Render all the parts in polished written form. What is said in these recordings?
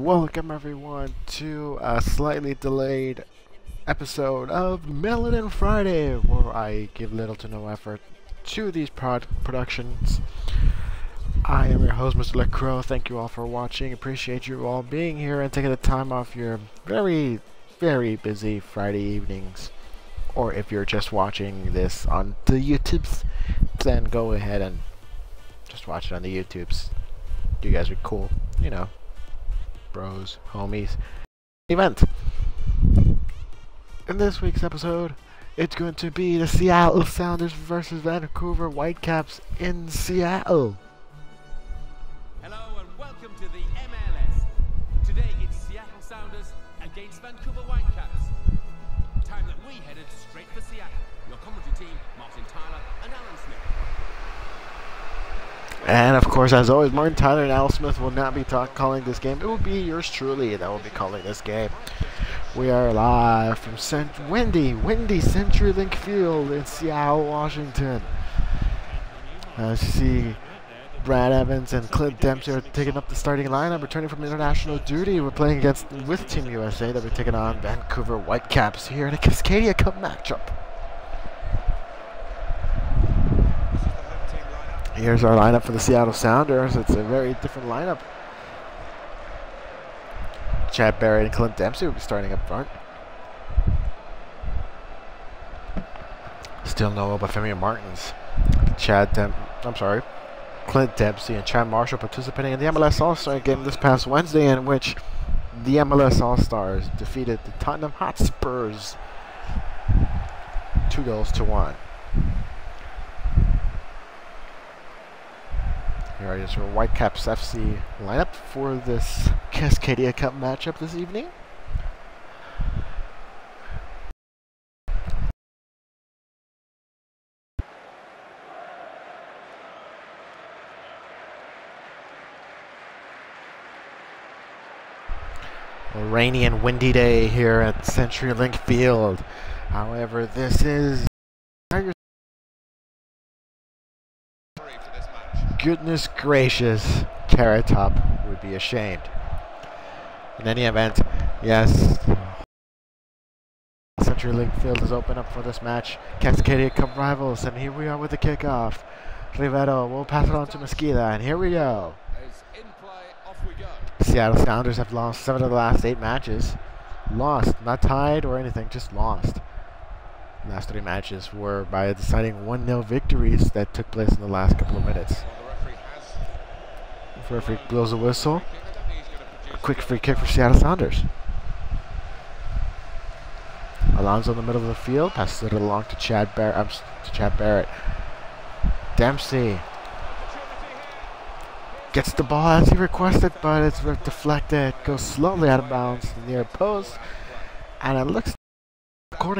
welcome everyone to a slightly delayed episode of Melanin Friday, where I give little to no effort to these productions. I am your host, Mr. LeCrow. Thank you all for watching. Appreciate you all being here and taking the time off your very, very busy Friday evenings. Or if you're just watching this on the YouTubes, then go ahead and just watch it on the YouTubes. You guys are cool, you know. Bros, homies. Event. In this week's episode, it's going to be the Seattle Sounders versus Vancouver Whitecaps in Seattle. Hello and welcome to the MLS. Today it's Seattle Sounders against Vancouver Whitecaps. Time that we headed straight for Seattle. Your commentary team, Martin Tyler and Alan Smith. And of course, as always, Martin Tyler and Al Smith will not be calling this game. It will be yours truly that will be calling this game. We are live from windy CenturyLink Field in Seattle, Washington. As you see, Brad Evans and Clint Dempsey are taking up the starting lineup, returning from international duty. We're playing with Team USA. That we're taking on Vancouver Whitecaps here in a Cascadia Cup matchup. Here's our lineup for the Seattle Sounders. It's a very different lineup. Chad Barrett and Clint Dempsey will be starting up front. Still no Obafemi Martins. Clint Dempsey and Chad Marshall participating in the MLS All-Star game this past Wednesday, in which the MLS All-Stars defeated the Tottenham Hotspurs 2-1. Here is your Whitecaps FC lineup for this Cascadia Cup matchup this evening. A rainy and windy day here at CenturyLink Field. However, this is goodness gracious, Carrot Top would be ashamed. In any event, yes, CenturyLink Field is open up for this match. Cascadia Cup rivals, and here we are with the kickoff. Rivero will pass it on to Mesquita, and here we go. Seattle Sounders have lost 7 of the last 8 matches. Lost, not tied or anything, just lost. The last 3 matches were by deciding 1-0 victories that took place in the last couple of minutes. The referee blows a whistle. A quick free kick for Seattle Sounders. Alonso in the middle of the field, passes it along to Chad Barrett. Dempsey gets the ball as he requested, but it's deflected. Goes slowly out of bounds to the near post, and it looks according.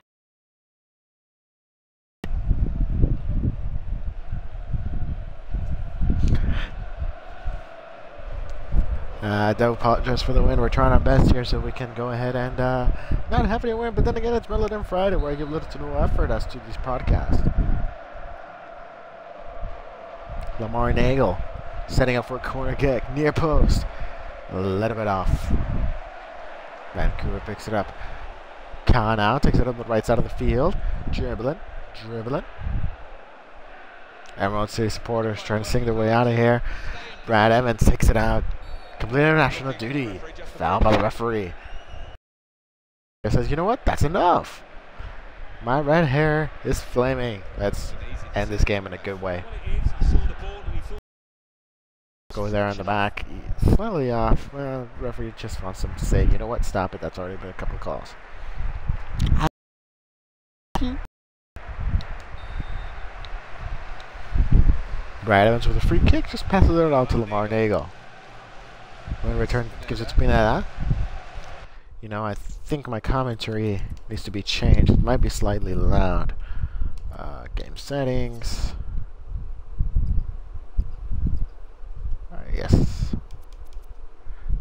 I do apologize for the win. We're trying our best here so we can go ahead and not have any win, but then again, it's Melanin Friday where I give little to no effort as to these podcasts. Lamar Nagel setting up for a corner kick, near post. Let him off. Vancouver picks it up. Khan out, takes it on the right side of the field. Dribbling. Emerald City supporters trying to sing their way out of here. Brad Evans takes it out. Complete international duty. Foul by the referee. He says, you know what? That's enough. My red hair is flaming. Let's end this game in a good way. Go there on the back. He's slightly off. Well, the referee just wants him to say, you know what? Stop it. That's already been a couple of calls. Brad Evans with a free kick. Just passes it on to Lamar Nagel. When return gives it to Pineda. You know, I think my commentary needs to be changed. It might be slightly loud. Game settings. Yes.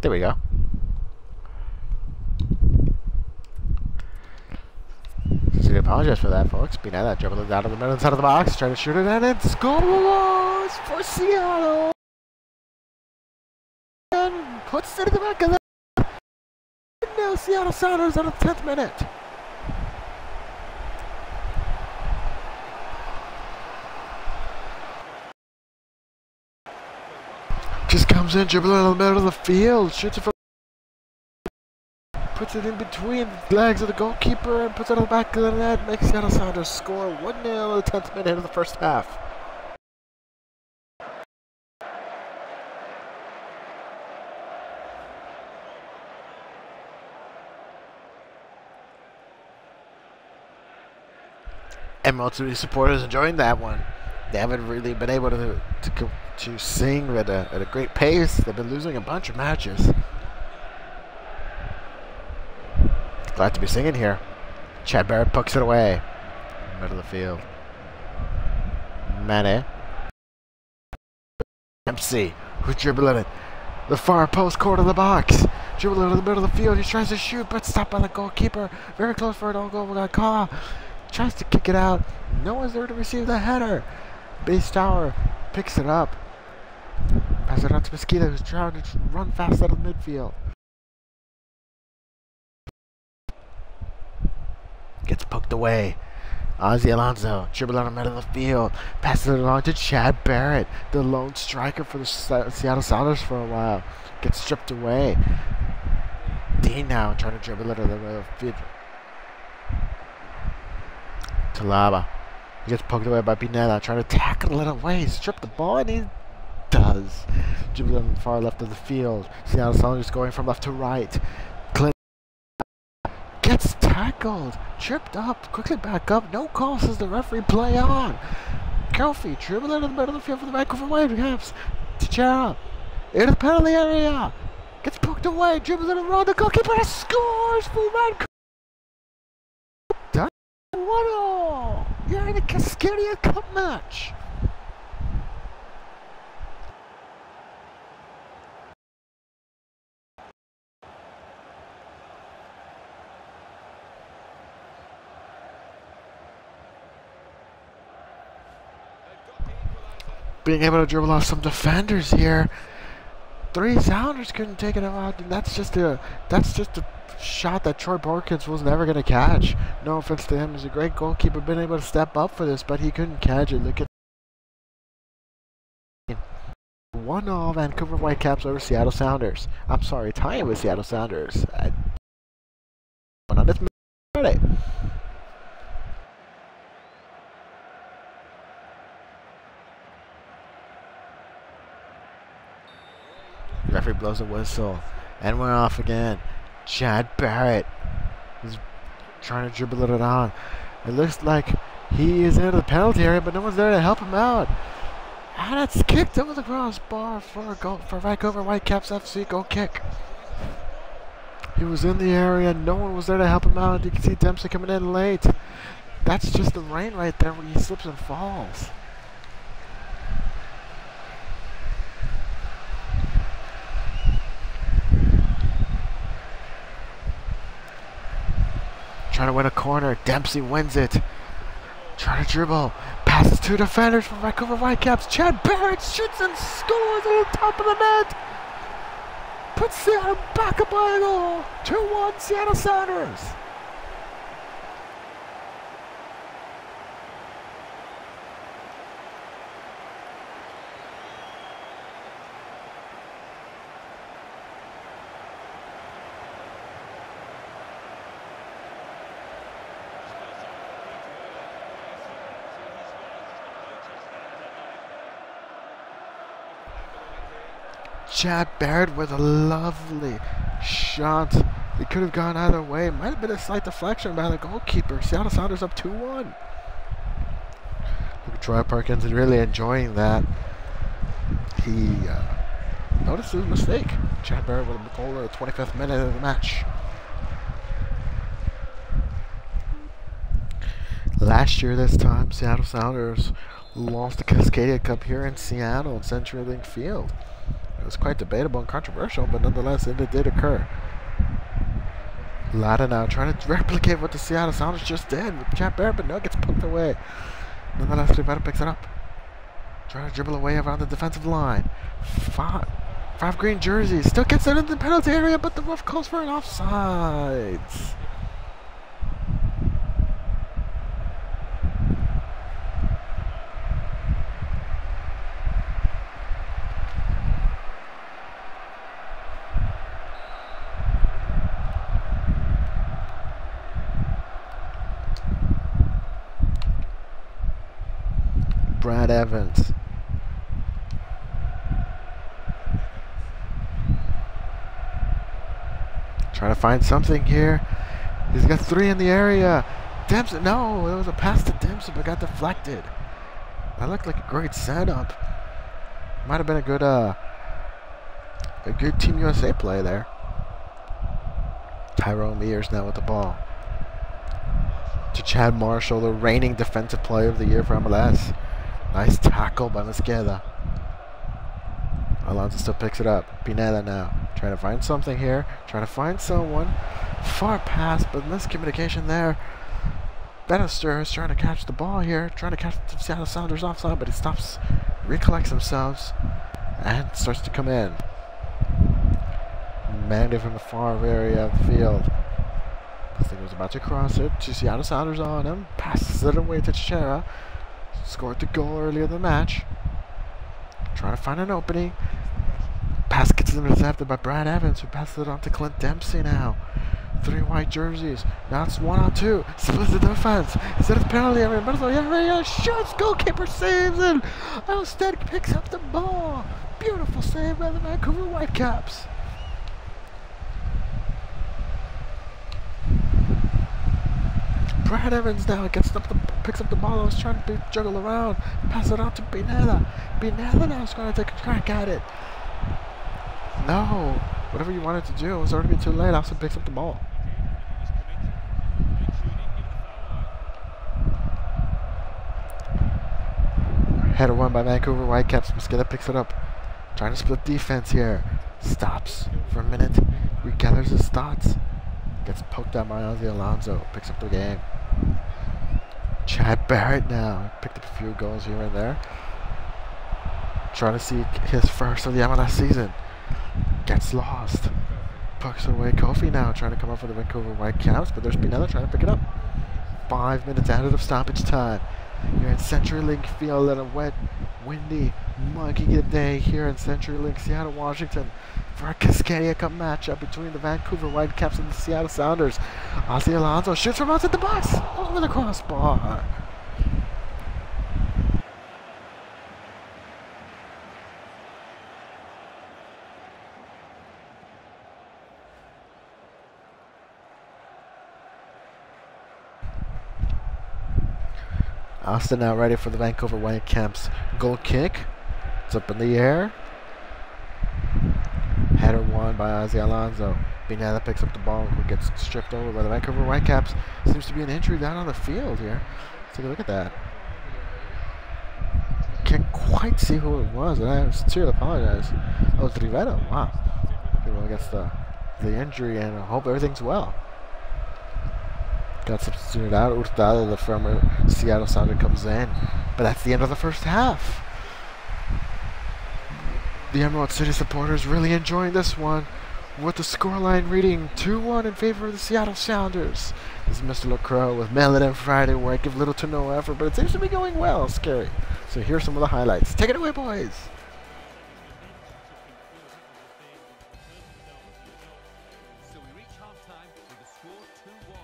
There we go. So I apologize for that, folks. Pineda dribbling down to the middle inside of the box, trying to shoot it, and it scores for Seattle. And puts it in the back of the the Seattle Sounders at the 10th minute. Just comes in, dribbling in the middle of the field, shoots it from, puts it in between the legs of the goalkeeper and puts it on the back of the net, makes Seattle Sounders score 1-0 in the 10th minute of the first half. And most of the supporters enjoying that one. They haven't really been able to sing at a great pace. They've been losing a bunch of matches. Glad to be singing here. Chad Barrett pucks it away. Middle of the field. Mane. Dempsey, who's dribbling it. The far post corner of the box. Dribbling in the middle of the field. He tries to shoot, but stopped by the goalkeeper. Very close for an own goal. We got call. Tries to kick it out. No one's there to receive the header. Base Tower picks it up. Passes it out to Mosquito, who's trying to run fast out of midfield. Gets poked away. Ozzy Alonso, dribbling in the middle of the field. Passes it along to Chad Barrett, the lone striker for the Seattle Sounders for a while. Gets stripped away. Dean now trying to dribble it in the middle of the field. Talaba. He gets poked away by Pineda, trying to tackle it away, strip the ball, and he does. Dribbling on the far left of the field. Seattle Sounders going from left to right. Clint gets tackled, tripped up, quickly back up. No call, says the referee. Play on. Kelfie dribbling in the middle of the field for the Vancouver Whitecaps. Teixeira in the penalty area. Gets poked away, dribbling around the goalkeeper, and scores for Vancouver. 1-0. You're in a Cascadia Cup match. Being able to dribble off some defenders here. 3 Sounders couldn't take it out, and that's just a shot that Troy Borkins was never going to catch. No offense to him, he's a great goalkeeper, been able to step up for this, but he couldn't catch it. Look at 1-0 Vancouver Whitecaps over Seattle Sounders. I'm sorry, tying with Seattle Sounders. On this Friday. The referee blows a whistle, and we're off again. Chad Barrett is trying to dribble it on. It looks like he is into the penalty area, but no one's there to help him out. And it's kicked over the crossbar for a goal for Vancouver Whitecaps FC goal kick. He was in the area, no one was there to help him out. You can see Dempsey coming in late. That's just the rain right there where he slips and falls. Trying to win a corner. Dempsey wins it. Trying to dribble. Passes 2 defenders for Vancouver Whitecaps. Chad Barrett shoots and scores at the top of the net. Puts Seattle back up by a goal. 2-1 Seattle Sounders. Chad Barrett with a lovely shot. It could have gone either way. Might have been a slight deflection by the goalkeeper. Seattle Sounders up 2-1. Look at Troy Perkins is really enjoying that. He noticed his mistake. Chad Barrett with a goal at the 25th minute of the match. Last year, this time, Seattle Sounders lost the Cascadia Cup here in Seattle in CenturyLink Field. It was quite debatable and controversial, but nonetheless, it did occur. Lada now trying to replicate what the Seattle Sounders just did with Chad Barrett, but no, it gets poked away. Nonetheless, Rivera picks it up. Trying to dribble away around the defensive line. 5 green jerseys. Still gets it in the penalty area, but the ref calls for an offsides. Brad Evans. Trying to find something here. He's got 3 in the area. Dempsey, no, it was a pass to Dempsey, but got deflected. That looked like a great setup. Might have been a good Team USA play there. Tyrone Mears now with the ball. To Chad Marshall, the reigning defensive player of the year for MLS. Nice tackle by Mosqueda. Alonso still picks it up. Pineda now. Trying to find something here. Trying to find someone. Far pass, but miscommunication there. Bannister is trying to catch the ball here. Trying to catch the Seattle Sounders offside, but he stops, recollects himself, and starts to come in. Mandy from the far area of the field. This thing was about to cross it. To Seattle Sounders on him. Passes it away to Chera. Scored the goal earlier in the match. Trying to find an opening. Pass gets intercepted by Brad Evans, who passes it on to Clint Dempsey now. 3 white jerseys. Now it's 1-on-2. Splits the defense. Instead of penalty area, middle area, shoots. Goalkeeper saves it. Alstead picks up the ball. Beautiful save by the Vancouver Whitecaps. Brad Evans now picks up the ball. I was trying to juggle around. Pass it on to Pineda. Pineda now is going to take a crack at it. No. Whatever you wanted to do, it was already too late. Austin picks up the ball. Header won by Vancouver Whitecaps. Mosqueda picks it up. Trying to split defense here. Stops for a minute. Regathers his thoughts. Gets poked out by Ozzy Alonso. Picks up the game. Chad Barrett now. Picked up a few goals here and there. Trying to see his first of the MLS season. Gets lost. Pucks away. Kofi now trying to come up for the Vancouver Whitecaps, but there's Pinella trying to pick it up. 5 minutes added of stoppage time. You're in CenturyLink Field on a wet, windy, muggy day here in CenturyLink, Seattle, Washington, for a Cascadia Cup matchup between the Vancouver Whitecaps and the Seattle Sounders. Ozzy Alonso shoots from outside the box over the crossbar. Austin now ready for the Vancouver Whitecaps goal kick. It's up in the air. Header won by Ozzy Alonso. Pineda picks up the ball, who gets stripped over by the Vancouver Whitecaps. Seems to be an injury down on the field here. Let's take a look at that. Can't quite see who it was, and I sincerely apologize. Oh, it's Rivera. Wow. Okay, well, I guess the injury, and I hope everything's well. Got substituted out. Hurtado, the former Seattle Sounder, comes in. But that's the end of the first half. The Emerald City supporters really enjoying this one, with the scoreline reading 2-1 in favor of the Seattle Sounders. This is Mr. LeCrow with Melon Friday, where I give little to no effort, but it seems to be going well. Scary. So here's some of the highlights. Take it away, boys. So we reach half-time with the score 2-1.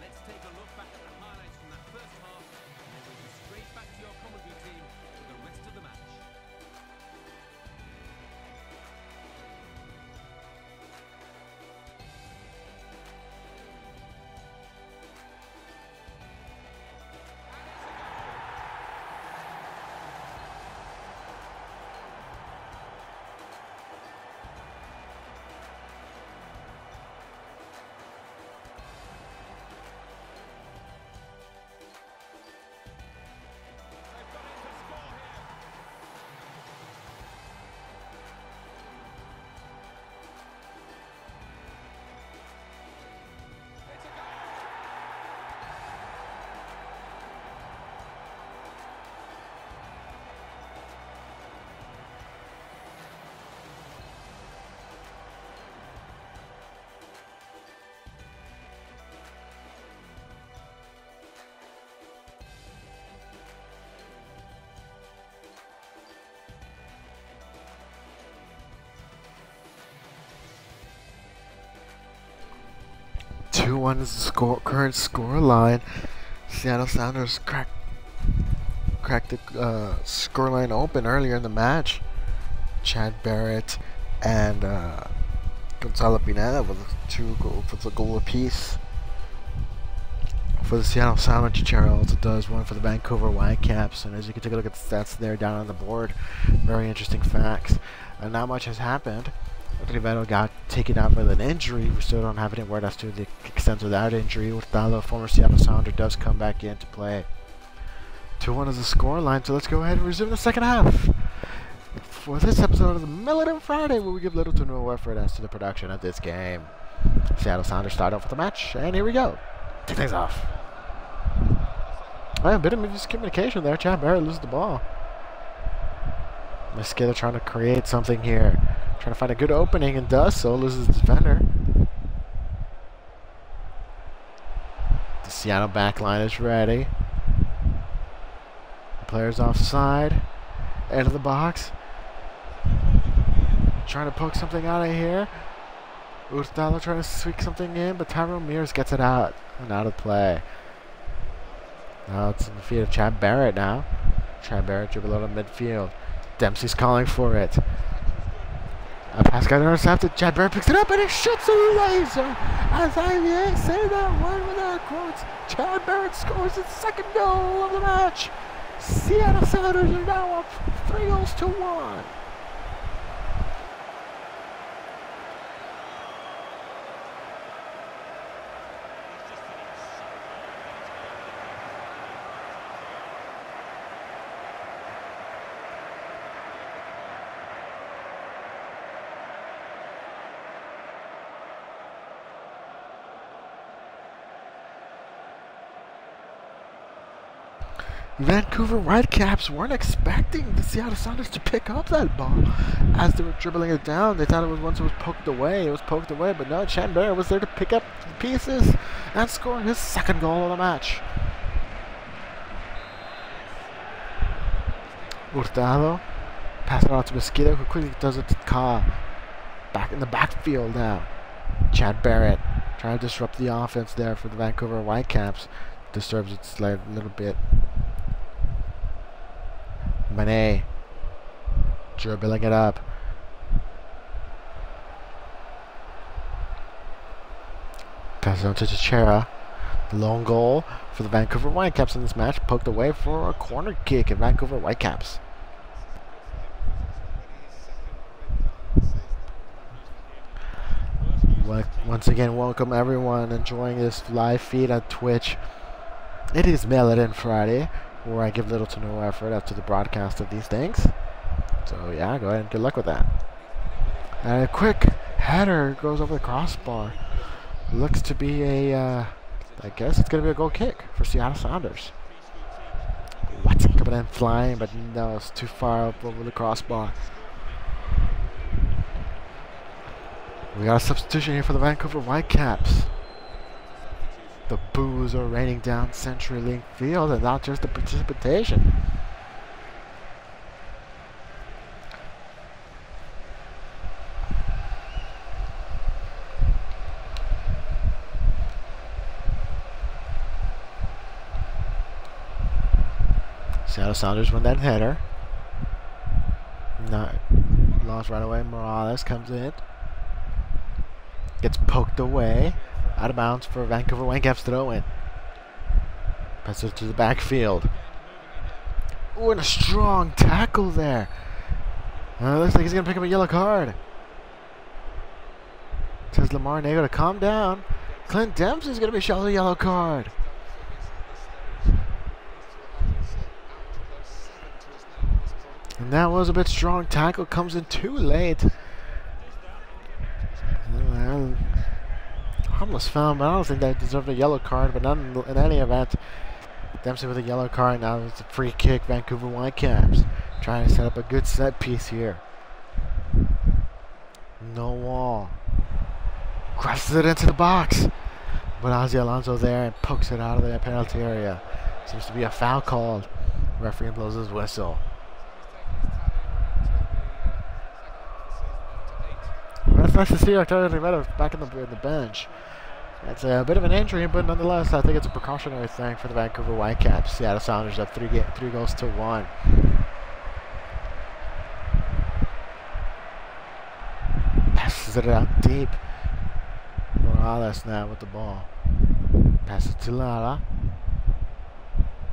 Let's take a look back at the highlights from that first half, and then we'll go straight back to your commentary team for the rest of the match. 2-1 is the current score line. Seattle Sounders cracked the score line open earlier in the match. Chad Barrett and Gonzalo Pineda with a goal apiece. For the Seattle Sounders, Chichero also does one for the Vancouver Whitecaps, and as you can take a look at the stats there down on the board, very interesting facts. Not much has happened. Rivero got taken out with an injury. We still don't have any word as to the extent of that injury. Hurtado, former Seattle Sounder, does come back in to play. 2-1 is the score line, so let's go ahead and resume the second half for this episode of the Militant Friday, where we give little to no effort as to the production of this game. Seattle Sounders start off with the match, and here we go. Take things off. A bit of miscommunication there. Chad Barrett loses the ball. Mosquito trying to create something here. Trying to find a good opening and does so. Loses the defender. The Seattle back line is ready. The player's offside. End of the box. Trying to poke something out of here. Hurtado trying to squeak something in, but Tyrone Mears gets it out and out of play. Now it's in the feet of Chad Barrett now. Chad Barrett dribble out of midfield. Dempsey's calling for it. A pass got intercepted. Chad Barrett picks it up and he shoots a laser. As I say that word without quotes, Chad Barrett scores his second goal of the match. Seattle Sounders are now up 3-1. Vancouver Whitecaps weren't expecting the Seattle Sounders to pick up that ball. As they were dribbling it down, they thought it was once it was poked away. It was poked away, but no, Chad Barrett was there to pick up the pieces and score his second goal of the match. Hurtado passes it out to Mosquito, who quickly does it to Ka. Back in the backfield now. Chad Barrett trying to disrupt the offense there for the Vancouver Whitecaps. Disturbs it a little bit. Manet dribbling it up. Passes on to Chichero. Lone goal for the Vancouver Whitecaps in this match. Poked away for a corner kick at Vancouver Whitecaps. Once again, welcome everyone enjoying this live feed on Twitch. It is Militant Friday, where I give little to no effort after the broadcast of these things. So yeah, go ahead and good luck with that. And a quick header goes over the crossbar. Looks to be a, I guess it's going to be a goal kick for Seattle Sounders. Watson coming in flying, but no, it's too far up over the crossbar. We got a substitution here for the Vancouver Whitecaps. The boos are raining down CenturyLink Field, and not just the precipitation. Seattle Sounders win that header. No, lost right away. Morales comes in. Gets poked away. Out of bounds for Vancouver Whitecaps throw in. Passes it to the backfield. Oh, and a strong tackle there. Looks like he's going to pick up a yellow card. Says Lamar Nago to calm down. Clint Dempsey's going to be shown a yellow card. And that was a bit strong tackle. Comes in too late. Harmless foul, but I don't think they deserved a yellow card. But none, in any event, Dempsey with a yellow card. Now it's a free kick. Vancouver Whitecaps trying to set up a good set piece here. No wall. Crosses it into the box. But Ozzy Alonso there and pokes it out of the penalty area. Seems to be a foul called. Referee blows his whistle. It's nice to see Octavio Rivera back in the bench. It's a bit of an injury, but nonetheless, I think it's a precautionary thing for the Vancouver Whitecaps. Seattle Sounders up 3-1. Passes it out deep. Morales now with the ball. Passes to Lara.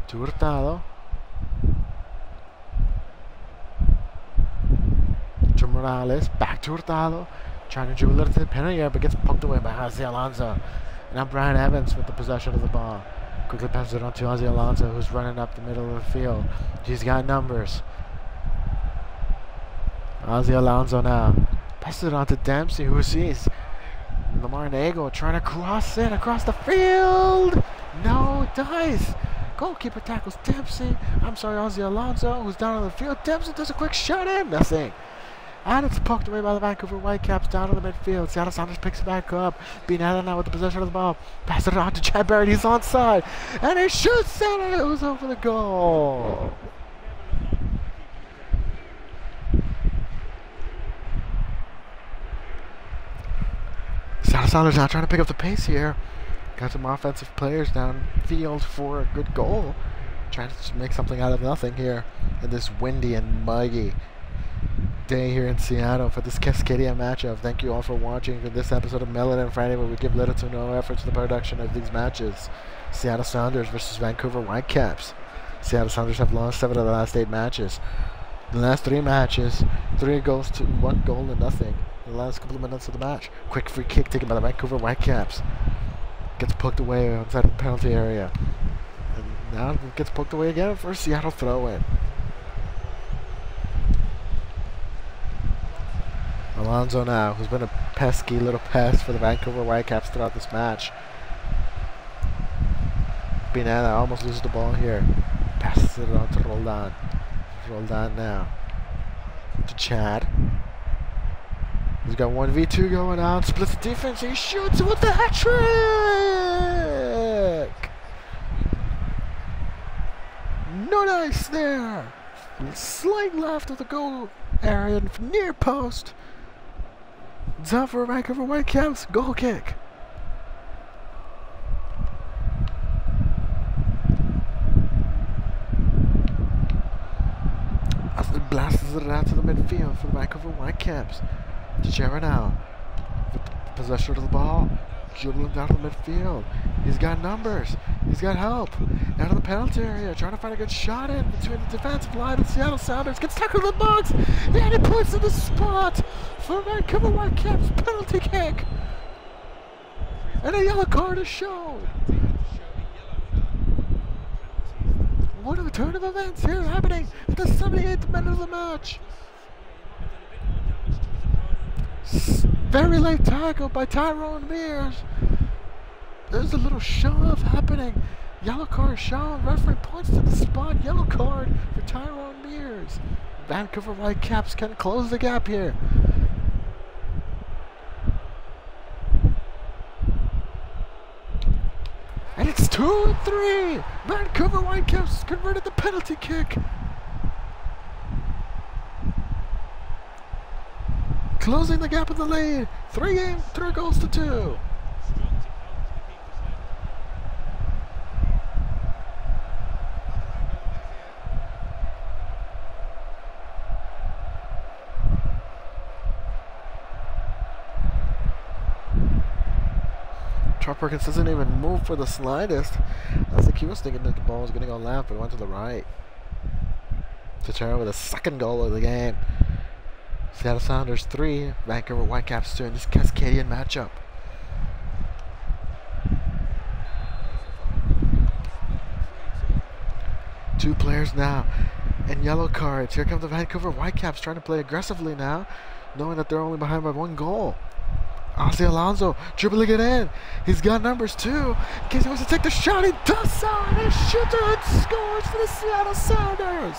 To Hurtado. To Morales. Back to Hurtado. Trying to dribble it to the penalty area, but gets poked away by Ozzy Alonso. And now Brian Evans with the possession of the ball. Quickly passes it on to Ozzy Alonso, who's running up the middle of the field. He's got numbers. Ozzy Alonso now. Passes it on to Dempsey, who sees Lamar Nago trying to cross it across the field. No, it dies. Goalkeeper tackles Dempsey. Ozzy Alonso, who's down on the field. Dempsey does a quick shot in. Nothing. And it's poked away by the Vancouver Whitecaps down to the midfield. Seattle Sounders picks it back up. Binetta now with the possession of the ball. Pass it on to Chad Barrett. He's onside. And he shoots it, and it was over the goal. Seattle Sounders now trying to pick up the pace here. Got some offensive players downfield for a good goal. Trying to make something out of nothing here in this windy and muggy day here in Seattle for this Cascadia matchup. Thank you all for watching for this episode of Melon Friday, where we give little to no effort to the production of these matches. Seattle Sounders versus Vancouver Whitecaps. Seattle Sounders have lost 7 of the last 8 matches. The last 3 matches, 3 goals to 1 goal to nothing. The last couple of minutes of the match. Quick free kick taken by the Vancouver Whitecaps. Gets poked away outside of the penalty area. And now it gets poked away again for a Seattle throw-in. Alonso now, who's been a pesky little pest for the Vancouver Whitecaps throughout this match. Binetta almost loses the ball here. Passes it on to Roldan. Roldan now to Chad. He's got 1v2 going on. Splits the defense. He shoots with the hat trick. No dice there. Slight left of the goal area near post. It's out for Vancouver Whitecaps. Goal kick. As it blasts it out to the midfield for the Vancouver Whitecaps. Teixeira now with the possession of the ball, dribbling down to the midfield. He's got numbers. He's got help. Out of the penalty area, trying to find a good shot in between the defensive line of the Seattle Sounders. Gets tackled in the box, and he puts in the spot for Vancouver Whitecaps penalty kick. And a yellow card is shown. What a turn of events here happening at the 78th minute of the match. Very late tackle by Tyrone Mears. There's a little shove happening. Yellow card shown. Referee points to the spot. Yellow card for Tyrone Mears. Vancouver Whitecaps can close the gap here. And it's 2-3. Vancouver Whitecaps converted the penalty kick. Closing the gap of the lead. 3 goals to 2. Troy Perkins doesn't even move for the slightest. I think he was thinking that the ball was going to go left, but it went to the right. Teixeira with a second goal of the game. Seattle Sounders 3, Vancouver Whitecaps 2 in this Cascadian matchup. Two players now in yellow cards. Here come the Vancouver Whitecaps trying to play aggressively now, knowing that they're only behind by 1 goal. Ozzy Alonso dribbling it in. He's got numbers too. In case he wants to take the shot, he does so, and he shoots it and scores for the Seattle Sounders.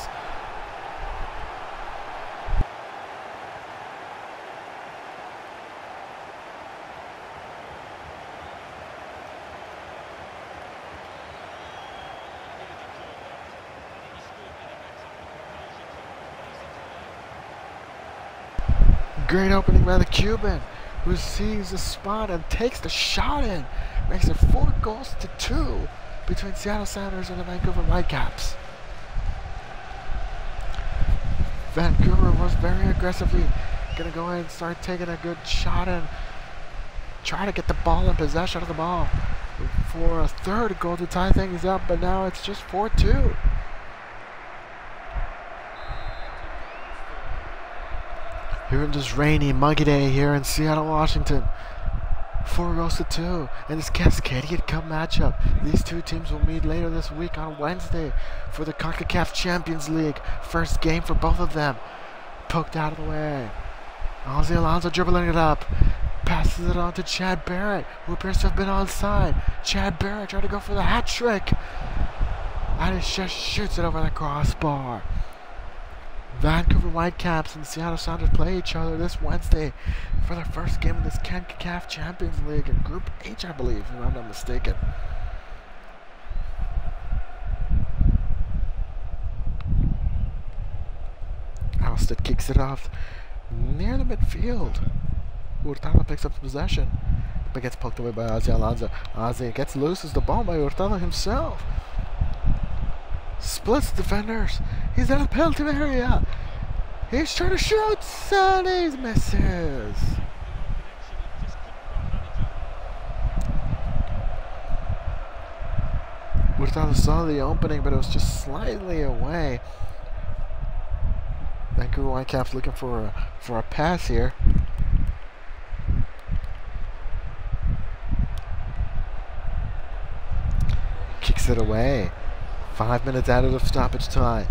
Great opening by the Cuban. who sees the spot and takes the shot in. Makes it 4-2 between Seattle Sounders and the Vancouver Whitecaps. Vancouver was very aggressively going to go in and start taking a good shot and try to get the ball in possession of the ball for a third goal to tie things up, but now it's just 4-2. Here in this rainy, muggy day here in Seattle, Washington, 4-2 in this Cascadian Cup matchup. These two teams will meet later this week on Wednesday for the CONCACAF Champions League. First game for both of them. Poked out of the way. Ozzy Alonso dribbling it up. Passes it on to Chad Barrett, who appears to have been onside. Chad Barrett trying to go for the hat trick. And he just shoots it over the crossbar. Vancouver Whitecaps and Seattle Sounders play each other this Wednesday for the first game of this CONCACAF Champions League in Group H, I believe, if I'm not mistaken. Alsted kicks it off near the midfield. Hurtado picks up the possession, but gets poked away by Ozzy Alonso. Ozzy gets loses the ball by Hurtado himself. Splits defenders. He's in a penalty area. He's trying to shoot, and he misses. Hurtado saw the opening, but it was just slightly away. Vancouver Whitecaps looking for a pass here. Kicks it away. 5 minutes out of the stoppage time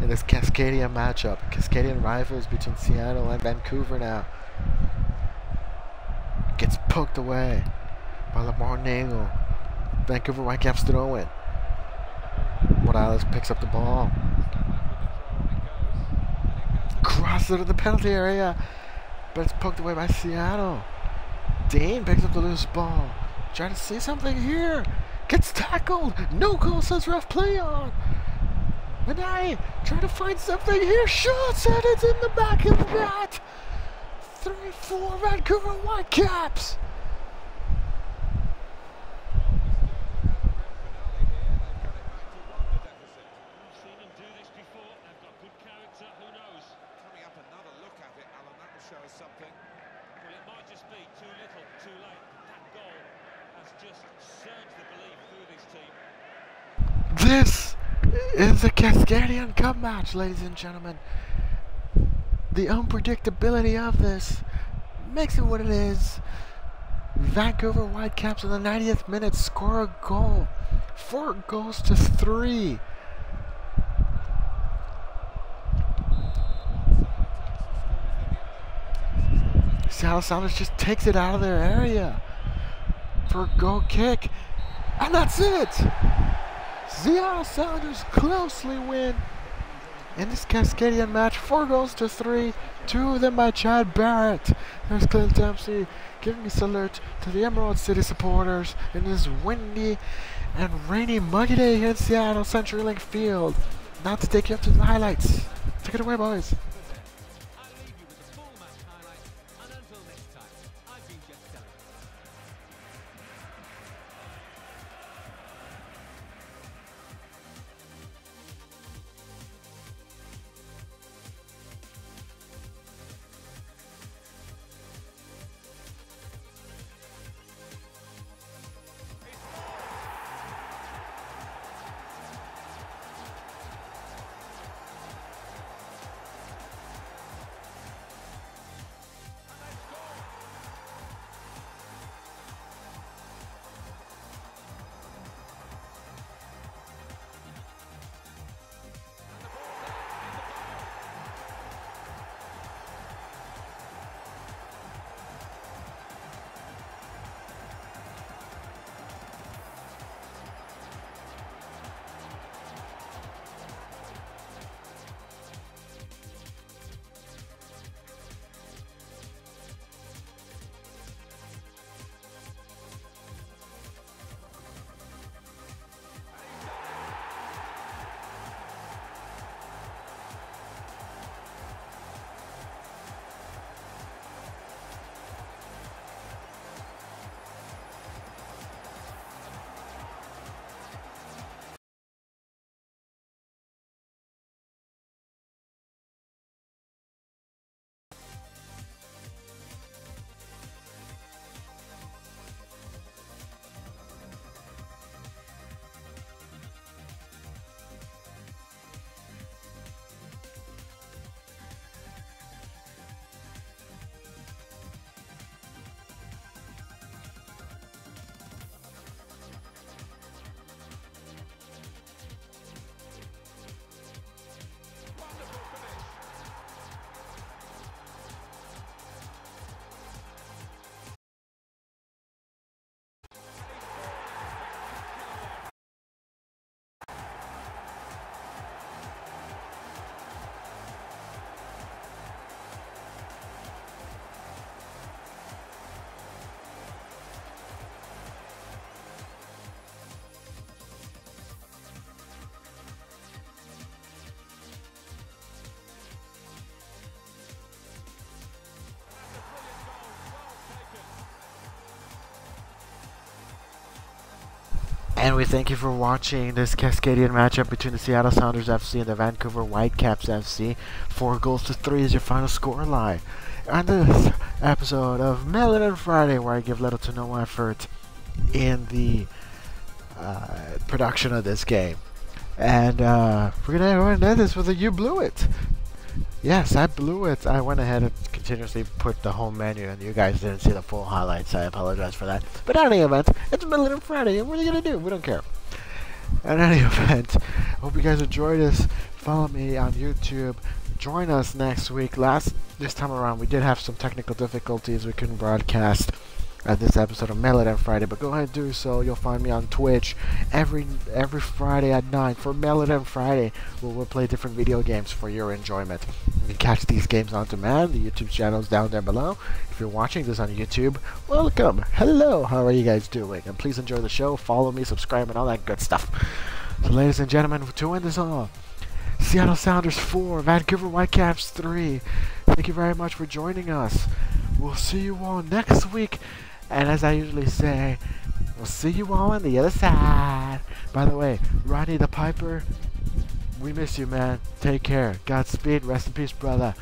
in this Cascadian matchup. Cascadian rivals between Seattle and Vancouver now. Gets poked away by Lamar Nagel. Vancouver Whitecaps throw in. Morales picks up the ball. Crosses it in the penalty area, but it's poked away by Seattle. Dane picks up the loose ball. Trying to see something here. Gets tackled. No goal, says ref. Play on. Manai trying to find something here. Shoots and it's in the back of the net. 3-4 Vancouver Whitecaps. Something. Well, it might just be too little, too late. That goal has just surged the belief through this team. This is a Cascadian Cup match, ladies and gentlemen. The unpredictability of this makes it what it is. Vancouver Whitecaps in the 90th minute score a goal. 4-3. Seattle Sounders just takes it out of their area for a goal kick, and that's it. Seattle Sounders closely win in this Cascadian match, 4-3. 2 of them by Chad Barrett. There's Clint Dempsey giving a salute to the Emerald City supporters in this windy and rainy, muggy day here in Seattle CenturyLink Field. Now to take you up to the highlights. Take it away, boys. And we thank you for watching this Cascadian matchup between the Seattle Sounders FC and the Vancouver Whitecaps FC. 4-3 is your final score line. On this episode of Melon on Friday, where I give little to no effort in the production of this game. And we're going to end this with a "You blew it." Yes, I blew it. I went ahead and continuously put the home menu, and you guys didn't see the full highlights. I apologize for that. But in any event, it's Melon on Friday, and what are you going to do? We don't care. In any event, hope you guys enjoyed this. Follow me on YouTube. Join us next week. This time around, we did have some technical difficulties. We couldn't broadcast this episode of Melon on Friday, but go ahead and do so. You'll find me on Twitch every Friday at 9 for Melon on Friday, where we'll play different video games for your enjoyment. You can catch these games on demand. The YouTube channel is down there below. If you're watching this on YouTube, welcome. Hello, how are you guys doing? And please enjoy the show. Follow me, subscribe, and all that good stuff. So, ladies and gentlemen, to end this all, Seattle Sounders 4, Vancouver Whitecaps 3. Thank you very much for joining us. We'll see you all next week. And as I usually say, we'll see you all on the other side. By the way, Rodney the Piper, we miss you, man. Take care. Godspeed. Rest in peace, brother.